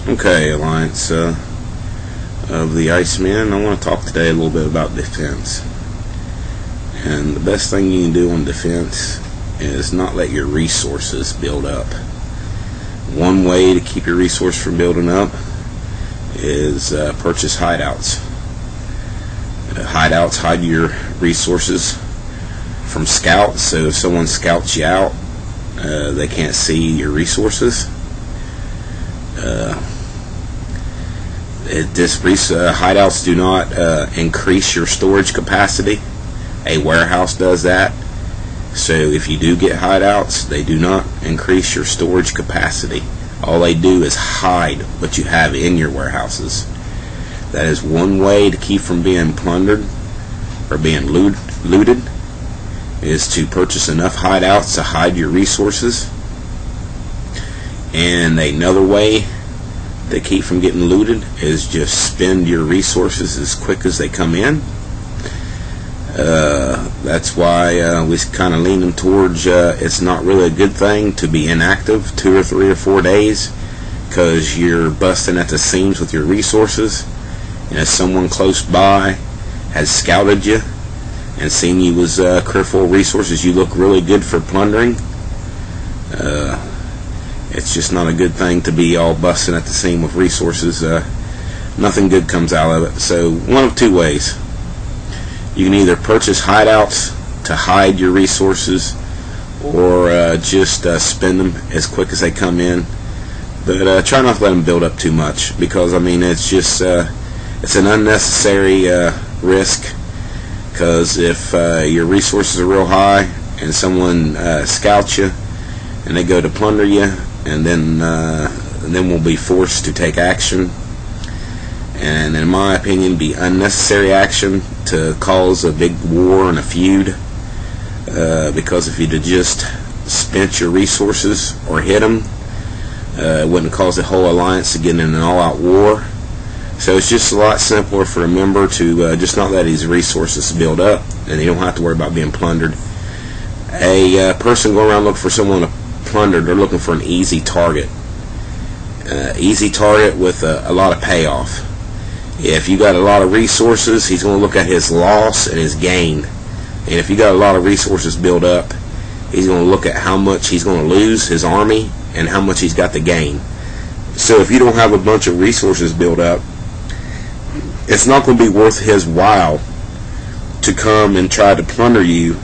Okay, Alliance of the Iceman, I want to talk today a little bit about defense. And the best thing you can do on defense is not let your resources build up. One way to keep your resource from building up is purchase hideouts. Hideouts hide your resources from scouts, so if someone scouts you out, they can't see your resources. Hideouts do not increase your storage capacity. A warehouse does that. So if you do get hideouts, they do not increase your storage capacity. All they do is hide what you have in your warehouses. That is one way to keep from being plundered or being looted, is to purchase enough hideouts to hide your resources. And another way to keep from getting looted is just spend your resources as quick as they come in. That's why we kind of lean them towards it's not really a good thing to be inactive 2 or 3 or 4 days, because you're busting at the seams with your resources. And if someone close by has scouted you and seen you was critical resources, you look really good for plundering. It's just not a good thing to be all busting at the seam with resources. Nothing good comes out of it. So one of two ways. You can either purchase hideouts to hide your resources, or just spend them as quick as they come in. But try not to let them build up too much, because I mean it's just it's an unnecessary risk. Because if your resources are real high and someone scouts you and they go to plunder you, and then we'll be forced to take action. And in my opinion, be unnecessary action to cause a big war and a feud. Because if you'd have just spent your resources or hit them, it wouldn't cause the whole alliance to get in an all-out war. So it's just a lot simpler for a member to just not let his resources build up, and you don't have to worry about being plundered. A person going around looking for someone to plunder, they're looking for an easy target. Easy target with a lot of payoff. If you got a lot of resources, he's going to look at his loss and his gain. And if you got a lot of resources built up, he's going to look at how much he's going to lose his army and how much he's got to gain. So if you don't have a bunch of resources built up, it's not going to be worth his while to come and try to plunder you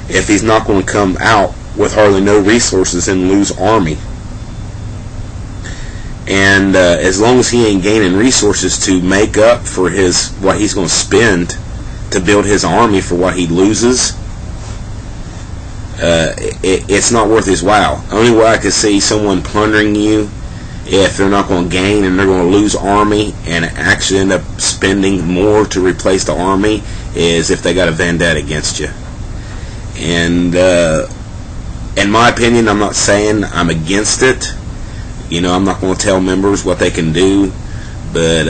if he's not going to come out with hardly no resources and lose army. And as long as he ain't gaining resources to make up for what he's going to spend to build his army for what he loses, it's not worth his while. Only way I could see someone plundering you, if they're not going to gain and they're going to lose army and actually end up spending more to replace the army, is if they got a vendetta against you. And in my opinion, I'm not saying I'm against it. You know, I'm not going to tell members what they can do, but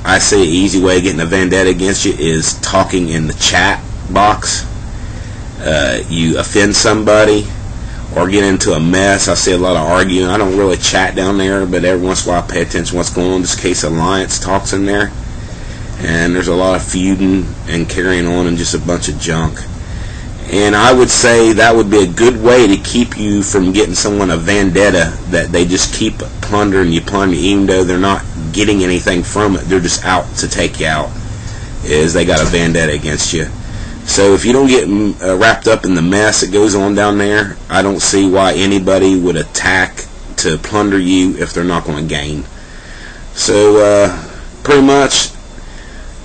I say an easy way of getting a vendetta against you is talking in the chat box. You offend somebody or get into a mess. I see a lot of arguing. I don't really chat down there, but every once in a while I pay attention to what's going on. This case Alliance talks in there, and there's a lot of feuding and carrying on and just a bunch of junk. And I would say that would be a good way to keep you from getting someone a vendetta, that they just keep plundering you, even though they're not getting anything from it. They're just out to take you out, is they got a vendetta against you. So if you don't get wrapped up in the mess that goes on down there, I don't see why anybody would attack to plunder you if they're not going to gain. So pretty much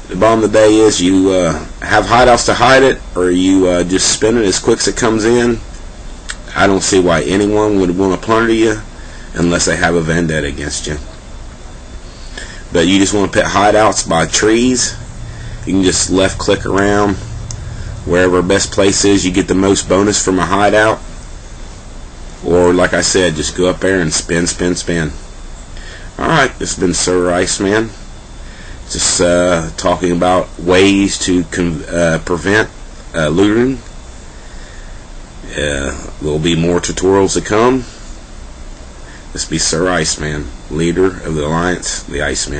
the bottom of the day is you have hideouts to hide it, or you just spend it as quick as it comes in. I don't see why anyone would want to plunder you unless they have a vendetta against you. But you just want to put hideouts by trees. You can just left click around wherever best place is you get the most bonus from a hideout. Or like I said, just go up there and spin. Alright, this has been Sir Iceman. Just talking about ways to prevent looting. There'll be more tutorials to come. This be Sir Iceman, leader of the Alliance, the Iceman.